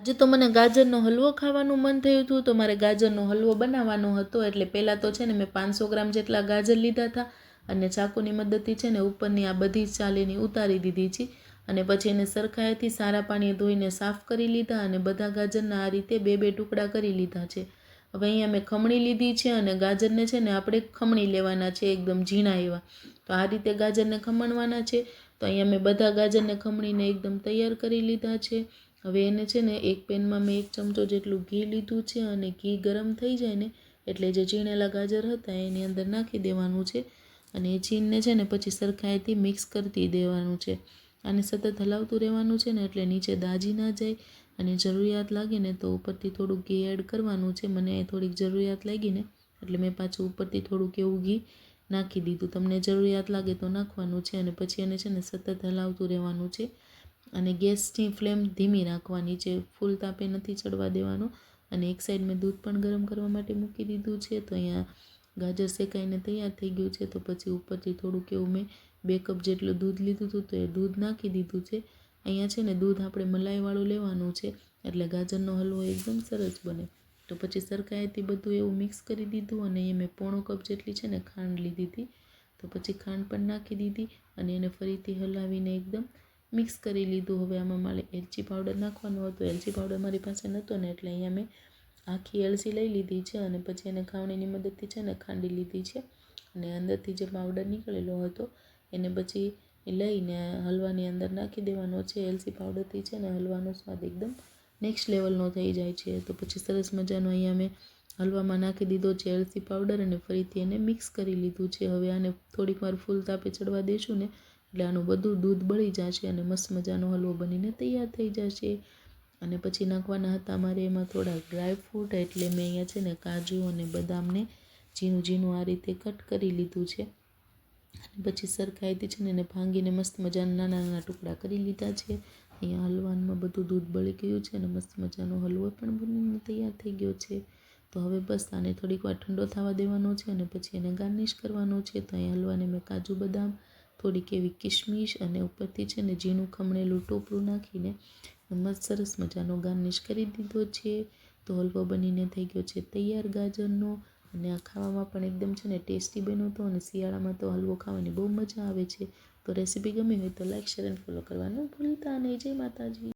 આજે તો મને ગાજરનો હલવો ખાવાનું મન થયું હતું, તો મારે ગાજરનો હલવો બનાવવાનો હતો. એટલે પહેલાં તો છે ને મેં 500 ગ્રામ જેટલા ગાજર લીધા હતા અને ચાકુની મદદથી છે ને ઉપરની આ બધી ચાલીની ઉતારી દીધી છે. અને પછી એને સરખાઈથી સારા પાણીએ ધોઈને સાફ કરી લીધા અને બધા ગાજરના આ રીતે બે બે ટુકડા કરી લીધા છે. હવે અહીંયા મેં ખમણી લીધી છે અને ગાજરને છે ને આપણે ખમણી લેવાના છે એકદમ ઝીણા એવા. તો આ રીતે ગાજરને ખમણવાના છે. તો અહીંયા મેં બધા ગાજરને ખમણીને એકદમ તૈયાર કરી લીધા છે. હવે એને છે ને એક પેનમાં મેં 1 ચમચો જેટલું ઘી લીધું છે અને ઘી ગરમ થઈ જાય ને એટલે જે ચીણેલા ગાજર હતા એની અંદર નાખી દેવાનું છે અને એ ચીનને છે ને પછી સરખાઈથી મિક્સ કરતી દેવાનું છે. આને સતત હલાવતું રહેવાનું છે ને એટલે નીચે દાજી ના જાય. અને જરૂરિયાત લાગે ને તો ઉપરથી થોડુંક ઘી એડ કરવાનું છે. મને થોડીક જરૂરિયાત લાગી ને એટલે મેં પાછું ઉપરથી થોડુંક એવું ઘી નાખી દીધું. તમને જરૂરિયાત લાગે તો નાખવાનું છે અને પછી એને છે ને સતત હલાવતું રહેવાનું છે. અને ગેસની ફ્લેમ ધીમી રાખવાની છે, ફૂલ તાપે નથી ચડવા દેવાનો. અને એક સાઈડ મેં દૂધ પણ ગરમ કરવા માટે મૂકી દીધું છે. તો અહીંયા ગાજર શેકાઈને તૈયાર થઈ ગયું છે. તો પછી ઉપરથી થોડુંક એવું મેં 2 કપ જેટલું દૂધ લીધું હતું તો એ દૂધ નાખી દીધું છે. અહીંયા છે ને દૂધ આપણે મલાઈવાળું લેવાનું છે એટલે ગાજરનો હલવો એકદમ સરસ બને. તો પછી સરખાઈથી બધું એવું મિક્સ કરી દીધું અને અહીંયા મેં 1/4 કપ જેટલી છે ને ખાંડ લીધી હતી. તો પછી ખાંડ પણ નાખી દીધી અને એને ફરીથી હલાવીને એકદમ મિક્સ કરી લીધું. હવે આમાં મારે એલચી પાવડર નાખવાનો હતો. એલચી પાવડર મારી પાસે નહોતો ને એટલે અહીંયા મેં આખી એલચી લઈ લીધી છે અને પછી એને ખાવણીની મદદથી છે ને ખાંડી લીધી છે. અને અંદરથી જે પાવડર નીકળેલો હતો એને પછી લઈને હલવાની અંદર નાખી દેવાનો છે. એલચી પાવડરથી છે ને હલવાનો સ્વાદ એકદમ નેક્સ્ટ લેવલનો થઈ જાય છે. તો પછી સરસ મજાનો અહીંયા મેં હલવામાં નાખી દીધો છે એલચી પાવડર અને ફરીથી એને મિક્સ કરી લીધું છે. હવે આને થોડીક વાર ફૂલ તાપે ચડવા દઈશું ને એટલે આનું બધું દૂધ બળી જશે અને મસ્ત મજાનો હલવો બનીને તૈયાર થઈ જશે. અને પછી નાખવાના હતા મારે એમાં થોડા ડ્રાયફ્રૂટ. એટલે મેં અહીંયા છે ને કાજુ અને બદામને ઝીણું ઝીણું આ રીતે કટ કરી લીધું છે. અને પછી સરખાઈથી છે ને એને ભાંગીને મસ્ત મજાના નાના નાના ટુકડા કરી લીધા છે. અહીંયા હલવામાં બધું દૂધ બળી ગયું છે અને મસ્ત મજાનો હલવો પણ બનીને તૈયાર થઈ ગયો છે. તો હવે બસ આને થોડીક વાર ઠંડો થવા દેવાનો છે અને પછી એને ગાર્નિશ કરવાનો છે. તો અહીંયા હલવાને મેં કાજુ બદામ, થોડીક એવી કિશમિશ અને ઉપરથી છે ને ઝીણું ખમણેલું ટોપરું નાખીને મસ્ત સરસ મજાનો ગાર્નિશ કરી દીધો છે. તો હલવો બનીને થઈ ગયો છે તૈયાર ગાજરનો. અને આ ખાવામાં પણ એકદમ છે ને ટેસ્ટી બન્યો હતો અને શિયાળામાં તો હલવો ખાવાની બહુ મજા આવે છે. તો રેસીપી ગમી હોય તો લાઈક, શેર અને ફોલો કરવાનું ભૂલતા નહીં. જય માતાજી.